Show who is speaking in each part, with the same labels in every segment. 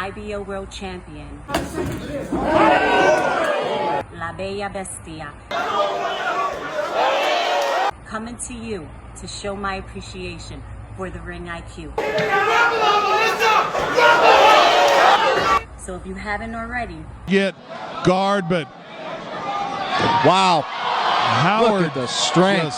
Speaker 1: IBO World Champion, La Bella Bestia, coming to you to show my appreciation for the ring IQ. So if you haven't already,
Speaker 2: get guard, but
Speaker 3: wow,
Speaker 2: Howard,
Speaker 3: look at the strength.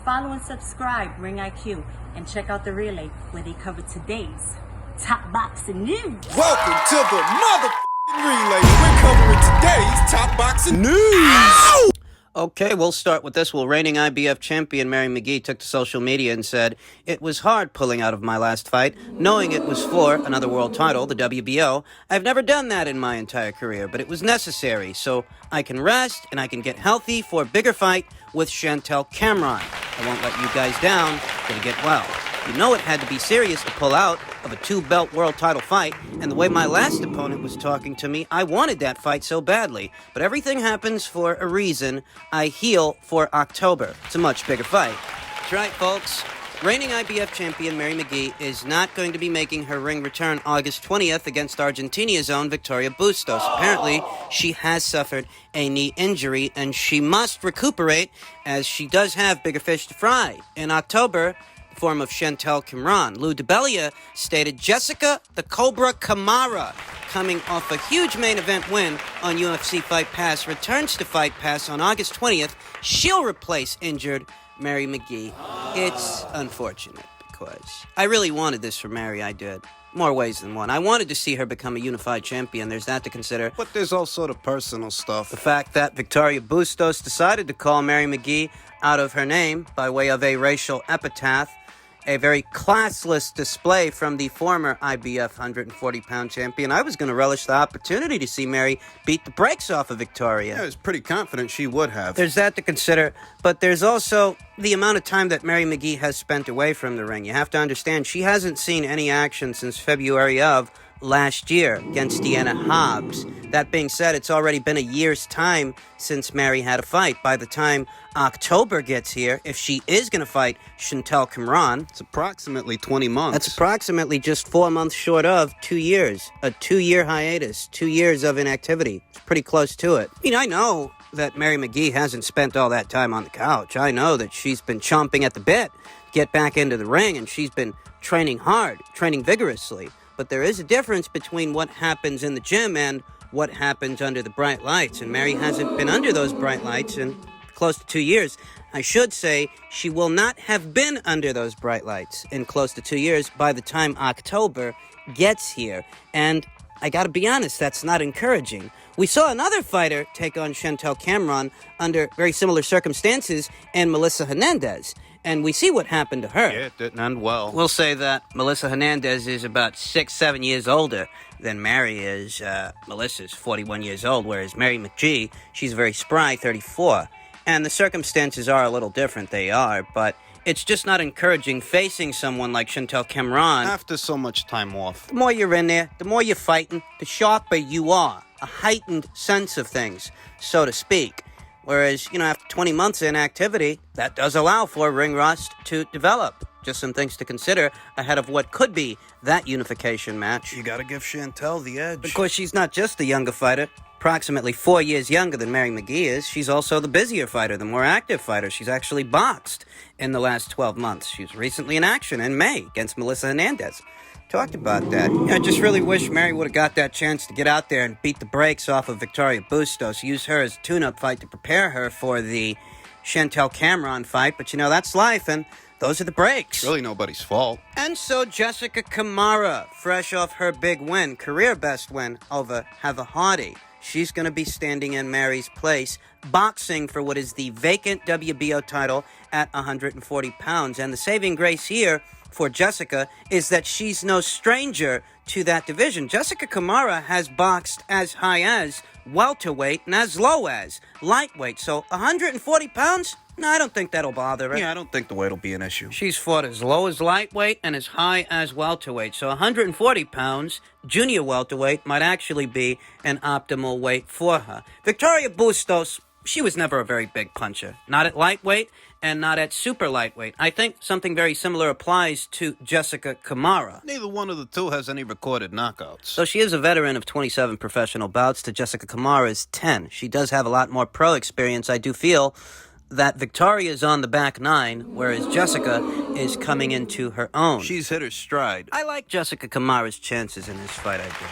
Speaker 1: follow and subscribe Ring IQ and check out the relay where they cover today's top boxing news.
Speaker 4: Welcome to the motherfucking relay. We're covering today's top boxing news. Ow!
Speaker 5: Okay, we'll start with this. Well, reigning IBF champion Mary McGee took to social media and said, "It was hard pulling out of my last fight, knowing it was for another world title, the WBO. I've never done that in my entire career, but it was necessary, so I can rest and I can get healthy for a bigger fight with Chantel Camara. I won't let you guys down. Gonna get well. You know it had to be serious to pull out of a two-belt world title fight, and the way my last opponent was talking to me, I wanted that fight so badly. But everything happens for a reason. I heal for October. It's a much bigger fight." That's right, folks. Reigning IBF champion Mary McGee is not going to be making her ring return August 20th against Argentinia's own Victoria Bustos. Apparently, she has suffered a knee injury, and she must recuperate, as she does have bigger fish to fry. In October, form of Chantel Camara. Lou DeBellia stated Jessica the Cobra Camara, coming off a huge main event win on UFC Fight Pass, returns to Fight Pass on August 20th. She'll replace injured Mary McGee. It's unfortunate because I really wanted this for Mary, I did. More ways than one. I wanted to see her become a unified champion. There's that to consider.
Speaker 6: But there's also the personal stuff.
Speaker 5: The fact that Victoria Bustos decided to call Mary McGee out of her name by way of a racial epitaph, a very classless display from the former IBF 140-pound champion. I was going to relish the opportunity to see Mary beat the brakes off of Victoria.
Speaker 6: I was pretty confident she would have.
Speaker 5: There's that to consider, but there's also the amount of time that Mary McGee has spent away from the ring. You have to understand, she hasn't seen any action since February of last year against Deanna Hobbs. That being said, it's already been a year's time since Mary had a fight. By the time October gets here, if she is going to fight Chantel Camara,
Speaker 6: it's approximately 20 months.
Speaker 5: That's approximately just 4 months short of 2 years. A 2-year hiatus, 2 years of inactivity. It's pretty close to it. I know that Mary McGee hasn't spent all that time on the couch. I know that she's been chomping at the bit to get back into the ring, and she's been training hard, training vigorously. But there is a difference between what happens in the gym and what happens under the bright lights. And Mary hasn't been under those bright lights in close to 2 years. I should say she will not have been under those bright lights in close to 2 years by the time October gets here. And I gotta be honest, that's not encouraging. We saw another fighter take on Chantel Camara under very similar circumstances, and Melissa Hernandez. And we see what happened to her.
Speaker 6: Yeah, it didn't end well.
Speaker 5: We'll say that Melissa Hernandez is about 6-7 years older than Mary is. Melissa's 41 years old, whereas Mary McGee, she's very spry, 34. And the circumstances are a little different, they are, but it's just not encouraging facing someone like Chantel Camara.
Speaker 6: After so much time off.
Speaker 5: The more you're in there, the more you're fighting, the sharper you are. A heightened sense of things, so to speak. Whereas, after 20 months of inactivity, that does allow for ring rust to develop. Just some things to consider ahead of what could be that unification match.
Speaker 6: You gotta give Chantel the edge.
Speaker 5: Of course, she's not just the younger fighter. Approximately 4 years younger than Mary McGee is. She's also the busier fighter, the more active fighter. She's actually boxed in the last 12 months. She was recently in action in May against Melissa Hernandez. Talked about that. I just really wish Mary would have got that chance to get out there and beat the brakes off of Victoria Bustos, use her as a tune-up fight to prepare her for the Chantel Camara fight, but that's life, and those are the breaks.
Speaker 6: Really nobody's fault.
Speaker 5: And so Jessica Camara, fresh off her big win, career best win over Heather Hardy. She's going to be standing in Mary's place, boxing for what is the vacant WBO title at 140 pounds. And the saving grace here for Jessica is that she's no stranger to that division. Jessica Camara has boxed as high as welterweight and as low as lightweight. So 140 pounds? No, I don't think that'll bother her.
Speaker 6: Yeah, I don't think the weight will be an issue.
Speaker 5: She's fought as low as lightweight and as high as welterweight. So 140 pounds, junior welterweight, might actually be an optimal weight for her. Victoria Bustos, she was never a very big puncher. Not at lightweight and not at super lightweight. I think something very similar applies to Jessica Camara.
Speaker 6: Neither one of the two has any recorded knockouts.
Speaker 5: Though she is a veteran of 27 professional bouts to Jessica Camara's 10. She does have a lot more pro experience. I do feel that Victoria is on the back nine, whereas Jessica is coming into her own.
Speaker 6: She's hit her stride.
Speaker 5: I like Jessica Camara's chances in this fight, I do.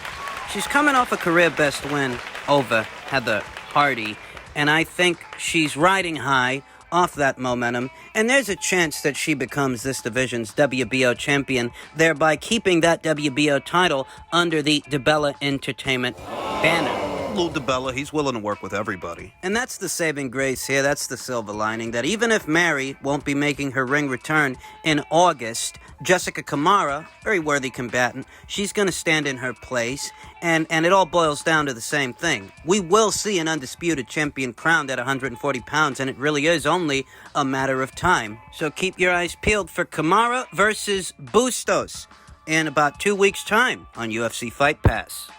Speaker 5: She's coming off a career best win over Heather Hardy, and I think she's riding high off that momentum, and there's a chance that she becomes this division's WBO champion, thereby keeping that WBO title under the DiBella Entertainment banner.
Speaker 6: Lou DiBella, he's willing to work with everybody.
Speaker 5: And that's the saving grace here, that's the silver lining, that even if Mary won't be making her ring return in August, Jessica Camara, very worthy combatant, she's going to stand in her place, and it all boils down to the same thing. We will see an undisputed champion crowned at 140 pounds, and it really is only a matter of time. So keep your eyes peeled for Camara versus Bustos in about 2 weeks' time on UFC Fight Pass.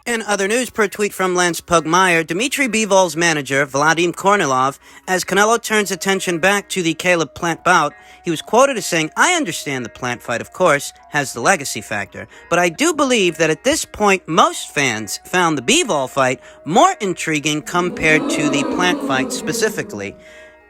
Speaker 5: In other news, per tweet from Lance Pugmire, Dmitry Bivol's manager, Vadim Kornilov, as Canelo turns attention back to the Caleb Plant bout, he was quoted as saying, "I understand the Plant fight, of course, has the legacy factor, but I do believe that at this point, most fans found the Bivol fight more intriguing compared to the Plant fight specifically."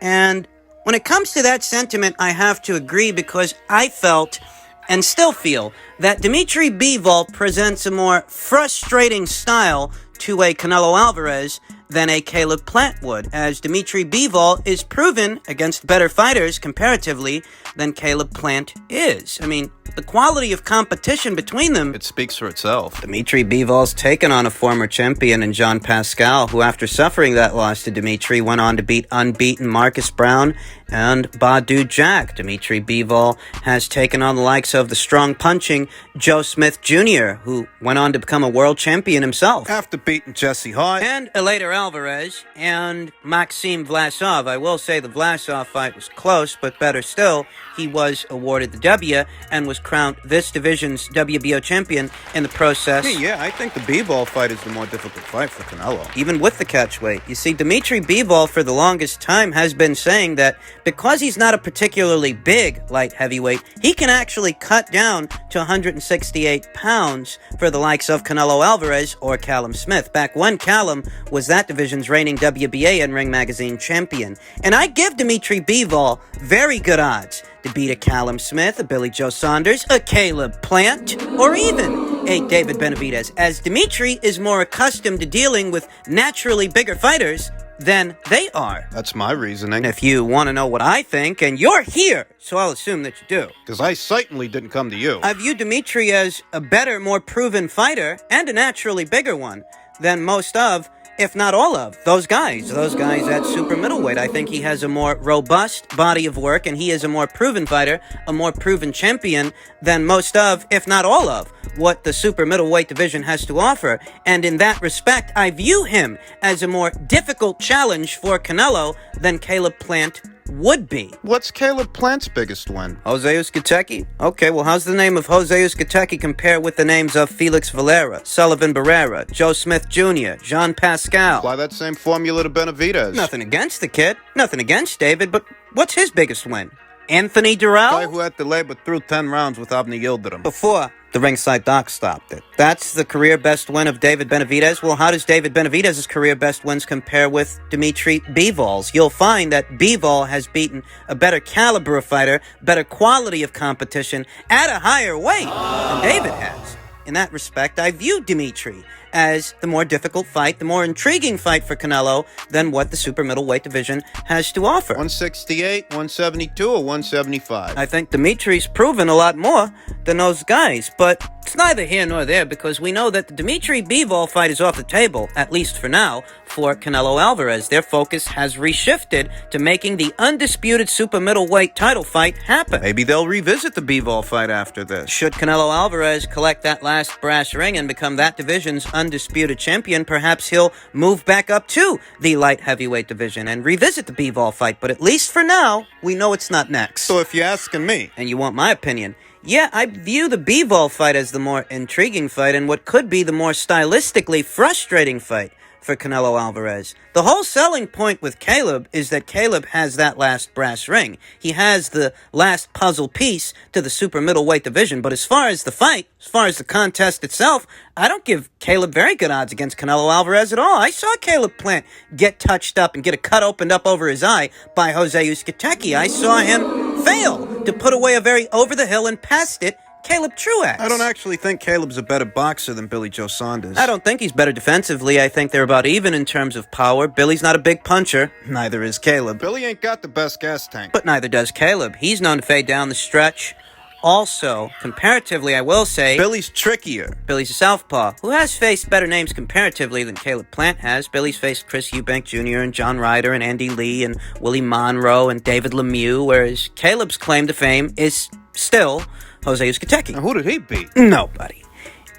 Speaker 5: And when it comes to that sentiment, I have to agree because I felt and still feel that Dmitry Bivol presents a more frustrating style to a Canelo Alvarez than a Caleb Plant would, as Dmitry Bivol is proven against better fighters comparatively than Caleb Plant is. I mean, the quality of competition between them,
Speaker 6: It speaks for itself.
Speaker 5: Dmitry Bivol's taken on a former champion in John Pascal, who after suffering that loss to Dmitry went on to beat unbeaten Marcus Brown and Badu Jack. Dmitry Bivol has taken on the likes of the strong punching Joe Smith Jr., who went on to become a world champion himself.
Speaker 6: After beating Jesse Hart.
Speaker 5: And Eleider Alvarez and Maxim Vlasov. I will say the Vlasov fight was close, but better still, he was awarded the W and was crowned this division's WBO champion in the process.
Speaker 6: Yeah, I think the Bivol fight is the more difficult fight for Canelo.
Speaker 5: Even with the catchweight. You see, Dmitry Bivol for the longest time has been saying that because he's not a particularly big light heavyweight, he can actually cut down to 168 pounds for the likes of Canelo Alvarez or Callum Smith, back when Callum was that division's reigning WBA and Ring Magazine champion. And I give Dmitry Bivol very good odds to beat a Callum Smith, a Billy Joe Saunders, a Caleb Plant, or even a David Benavidez, as Dmitry is more accustomed to dealing with naturally bigger fighters than they are.
Speaker 6: That's my reasoning.
Speaker 5: And if you want to know what I think, and you're here, so I'll assume that you do.
Speaker 6: Because I certainly didn't come to you.
Speaker 5: I view Dmitry as a better, more proven fighter, and a naturally bigger one, than most of, if not all of, those guys at super middleweight. I think he has a more robust body of work, and he is a more proven fighter, a more proven champion than most of, if not all of, what the super middleweight division has to offer. And in that respect, I view him as a more difficult challenge for Canelo than Caleb Plant would be.
Speaker 6: What's Caleb Plant's biggest win?
Speaker 5: Jose Uzcategui? Okay, well, how's the name of Jose Uzcategui compare with the names of Felix Valera, Sullivan Barrera, Joe Smith Jr., Jean Pascal?
Speaker 6: Apply that same formula to Benavidez.
Speaker 5: Nothing against the kid, nothing against David, but what's his biggest win? Anthony Durrell?
Speaker 6: Guy who had to labor through 10 rounds with Avni Yildirim.
Speaker 5: Before the ringside doc stopped it. That's the career best win of David Benavidez. Well, how does David Benavidez's career best wins compare with Dmitry Bivol's? You'll find that Bivol has beaten a better caliber of fighter, better quality of competition at a higher weight than David has. In that respect, I view Dmitry as the more difficult fight, the more intriguing fight for Canelo than what the super middleweight division has to offer.
Speaker 6: 168, 172, or 175?
Speaker 5: I think Dimitri's proven a lot more than those guys, but it's neither here nor there because we know that the Dmitry Bivol fight is off the table, at least for now, for Canelo Alvarez. Their focus has reshifted to making the undisputed super middleweight title fight happen.
Speaker 6: Maybe they'll revisit the Bivol fight after this.
Speaker 5: Should Canelo Alvarez collect that last brass ring and become that division's undisputed champion, perhaps he'll move back up to the light heavyweight division and revisit the Bivol fight. But at least for now, we know it's not next.
Speaker 6: So if you're asking me,
Speaker 5: and you want my opinion, yeah, I view the Bivol fight as the more intriguing fight and what could be the more stylistically frustrating fight for Canelo Alvarez. The whole selling point with Caleb is that Caleb has that last brass ring. He has the last puzzle piece to the super middleweight division, but as far as the fight, as far as the contest itself, I don't give Caleb very good odds against Canelo Alvarez at all. I saw Caleb Plant get touched up and get a cut opened up over his eye by Jose Uzcategui. I saw him fail to put away a very over-the-hill and past it Caleb Truax.
Speaker 6: I don't actually think Caleb's a better boxer than Billy Joe Saunders.
Speaker 5: I don't think he's better defensively. I think they're about even in terms of power. Billy's not a big puncher. Neither is Caleb.
Speaker 6: Billy ain't got the best gas tank.
Speaker 5: But neither does Caleb. He's known to fade down the stretch. Also, comparatively, I will say,
Speaker 6: Billy's trickier.
Speaker 5: Billy's a southpaw, who has faced better names comparatively than Caleb Plant has. Billy's faced Chris Eubank Jr. and John Ryder and Andy Lee and Willie Monroe and David Lemieux, whereas Caleb's claim to fame is still Jose Uzcategui.
Speaker 6: Now, who did he beat?
Speaker 5: Nobody.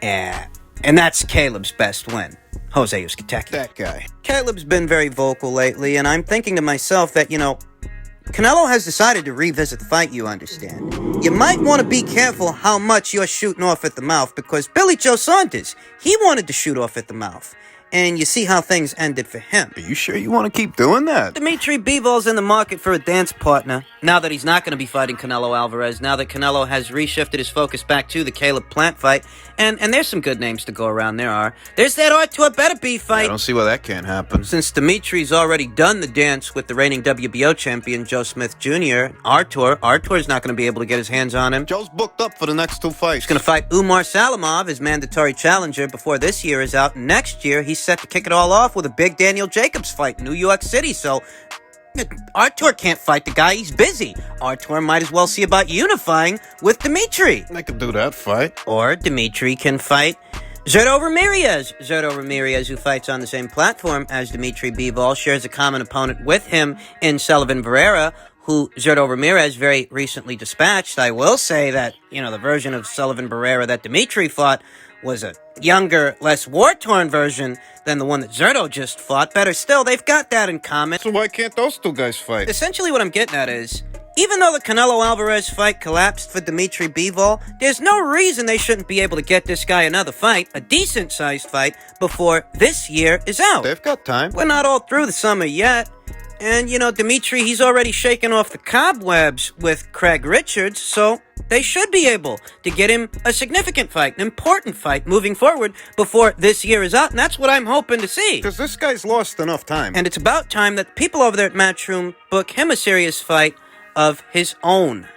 Speaker 5: And that's Caleb's best win. Jose Uzcategui.
Speaker 6: That guy.
Speaker 5: Caleb's been very vocal lately, and I'm thinking to myself that, Canelo has decided to revisit the fight, you understand. You might want to be careful how much you're shooting off at the mouth, because Billy Joe Saunders, he wanted to shoot off at the mouth. And you see how things ended for him.
Speaker 6: Are you sure you want to keep doing that?
Speaker 5: Dmitry Bivol's in the market for a dance partner. Now that he's not going to be fighting Canelo Alvarez, now that Canelo has reshifted his focus back to the Caleb Plant fight, and there's some good names to go around, there are. There's that Artur Beterbiev fight.
Speaker 6: I don't see why that can't happen.
Speaker 5: Since Dimitri's already done the dance with the reigning WBO champion, Joe Smith Jr., Artur's not going to be able to get his hands on him.
Speaker 6: Joe's booked up for the next 2 fights.
Speaker 5: He's going to fight Umar Salimov, his mandatory challenger, before this year is out. Next year, he's set to kick it all off with a big Daniel Jacobs fight in New York City, so Artur can't fight the guy. He's busy. Artur might as well see about unifying with Dmitry.
Speaker 6: They could do that fight.
Speaker 5: Or Dmitry can fight Zurdo Ramirez. Zurdo Ramirez, who fights on the same platform as Dmitry Bivol, shares a common opponent with him in Sullivan Barrera, who Zurdo Ramirez very recently dispatched. I will say that, the version of Sullivan Barrera that Dmitry fought was a younger, less war-torn version than the one that Zurdo just fought. Better still, they've got that in common.
Speaker 6: So why can't those 2 guys fight?
Speaker 5: Essentially what I'm getting at is, even though the Canelo Alvarez fight collapsed for Dmitry Bivol, there's no reason they shouldn't be able to get this guy another fight, a decent-sized fight, before this year is out.
Speaker 6: They've got time.
Speaker 5: We're not all through the summer yet. And, Dmitry, he's already shaken off the cobwebs with Craig Richards, so they should be able to get him a significant fight, an important fight moving forward before this year is out, and that's what I'm hoping to see.
Speaker 6: Because this guy's lost enough time.
Speaker 5: And it's about time that people over there at Matchroom book him a serious fight of his own.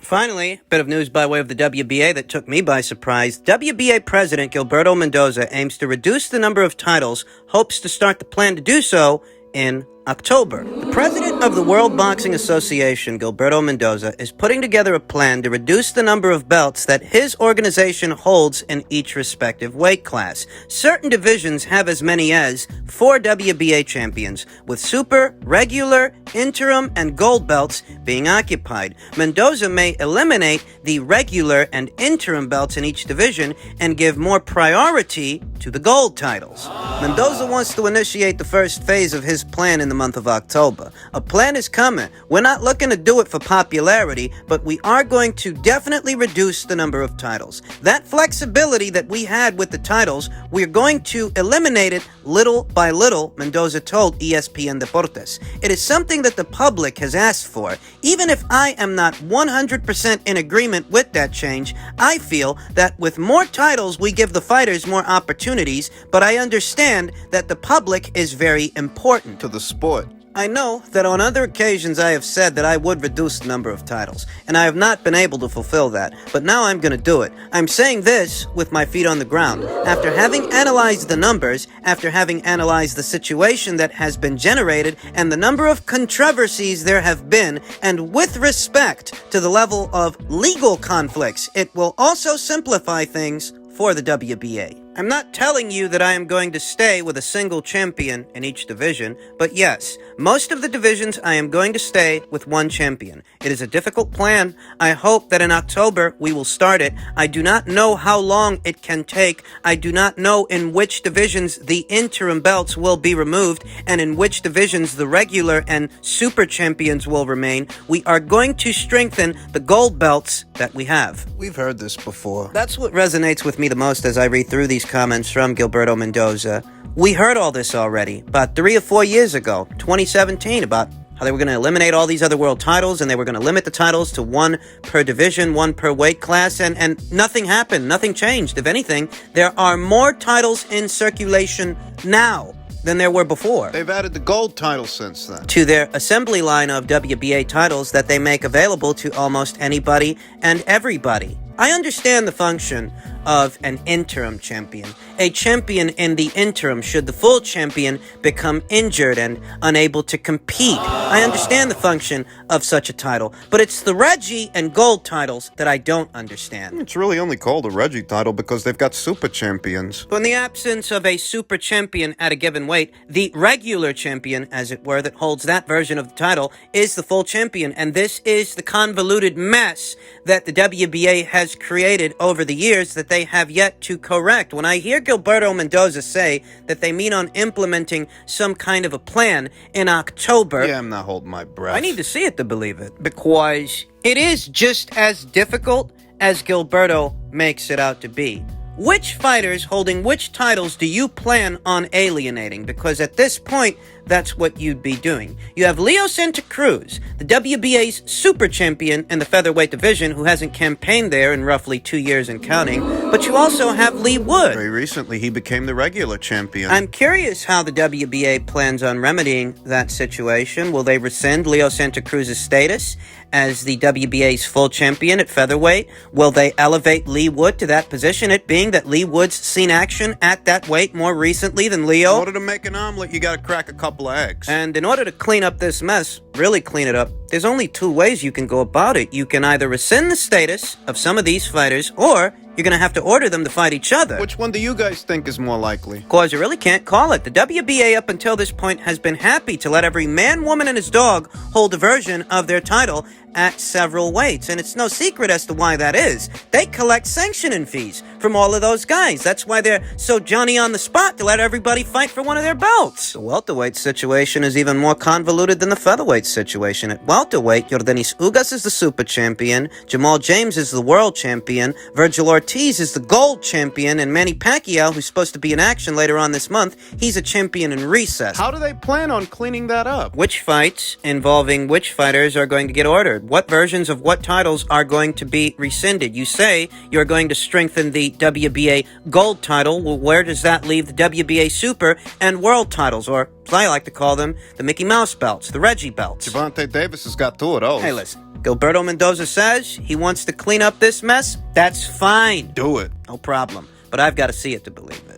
Speaker 5: Finally, a bit of news by way of the WBA that took me by surprise. WBA President Gilberto Mendoza aims to reduce the number of titles, hopes to start the plan to do so in October. The president of the World Boxing Association, Gilberto Mendoza, is putting together a plan to reduce the number of belts that his organization holds in each respective weight class. Certain divisions have as many as 4 WBA champions, with super, regular, interim, and gold belts being occupied. Mendoza may eliminate the regular and interim belts in each division and give more priority to the gold titles. Mendoza wants to initiate the first phase of his plan in the month of October. A plan is coming. We're not looking to do it for popularity, but we are going to definitely reduce the number of titles. That flexibility that we had with the titles, we're going to eliminate it little by little, Mendoza told ESPN Deportes. It is something that the public has asked for. Even if I am not 100% in agreement with that change, I feel that with more titles, we give the fighters more opportunities, but I understand that the public is very important
Speaker 6: To the sport.
Speaker 5: I know that on other occasions I have said that I would reduce the number of titles, and I have not been able to fulfill that, but now I'm going to do it. I'm saying this with my feet on the ground. After having analyzed the numbers, after having analyzed the situation that has been generated, and the number of controversies there have been, and with respect to the level of legal conflicts, it will also simplify things for the WBA. I'm not telling you that I am going to stay with a single champion in each division, but yes, most of the divisions I am going to stay with one champion. It is a difficult plan. I hope that in October we will start it. I do not know how long it can take. I do not know in which divisions the interim belts will be removed and in which divisions the regular and super champions will remain. We are going to strengthen the gold belts that we have.
Speaker 6: We've heard this before.
Speaker 5: That's what resonates with me the most as I read through these comments from Gilberto Mendoza. We heard all this already about 3 or 4 years ago, 2017, about how they were going to eliminate all these other world titles and they were going to limit the titles to 1 per division, 1 per weight class, and nothing happened. Nothing changed. If anything, there are more titles in circulation now than there were before.
Speaker 6: They've added the gold title since then.
Speaker 5: To their assembly line of WBA titles that they make available to almost anybody and everybody. I understand the function of an interim champion. A champion in the interim should the full champion become injured and unable to compete. I understand the function of such a title, but it's the Reggie and gold titles that I don't understand.
Speaker 6: It's really only called a Reggie title because they've got super champions.
Speaker 5: So in the absence of a super champion at a given weight, the regular champion, as it were, that holds that version of the title is the full champion, and this is the convoluted mess that the WBA has created over the years that they have yet to correct. When I hear Gilberto Mendoza say that they mean on implementing some kind of a plan in October,
Speaker 6: Yeah, I'm not holding my breath.
Speaker 5: I need to see it to believe it, because it is just as difficult as Gilberto makes it out to be. Which fighters holding which titles do you plan on alienating? Because at this point, that's what you'd be doing. You have Leo Santa Cruz, the WBA's super champion in the featherweight division, who hasn't campaigned there in roughly 2 years and counting. But you also have Lee Wood.
Speaker 6: Very recently, he became the regular champion.
Speaker 5: I'm curious how the WBA plans on remedying that situation. Will they rescind Leo Santa Cruz's status as the WBA's full champion at featherweight? Will they elevate Lee Wood to that position, it being that Lee Wood's seen action at that weight more recently than Leo?
Speaker 6: In order to make an omelet, you gotta crack a couple of eggs.
Speaker 5: And in order to clean up this mess, really clean it up, there's only 2 ways you can go about it. You can either rescind the status of some of these fighters, or you're going to have to order them to fight each other.
Speaker 6: Which one do you guys think is more likely?
Speaker 5: Cause you really can't call it. The WBA up until this point has been happy to let every man, woman, and his dog hold a version of their title at several weights. And it's no secret as to why that is. They collect sanctioning fees from all of those guys. That's why they're so Johnny on the spot to let everybody fight for one of their belts. The welterweight situation is even more convoluted than the featherweight situation. At welterweight, Yordenis Ugas is the super champion, Jamal James is the world champion, Virgil Ortiz is the gold champion, and Manny Pacquiao, who's supposed to be in action later on this month, he's a champion in recess.
Speaker 6: How do they plan on cleaning that up?
Speaker 5: Which fights involving which fighters are going to get ordered? What versions of what titles are going to be rescinded? You say you're going to strengthen the WBA gold title. Well, where does that leave the WBA super and world titles, or as I like to call them, the Mickey Mouse belts, the Reggie belts?
Speaker 6: Javante Davis has got 2 of those.
Speaker 5: Hey, listen. Gilberto Mendoza says he wants to clean up this mess. That's fine.
Speaker 6: Do it.
Speaker 5: No problem. But I've got to see it to believe it.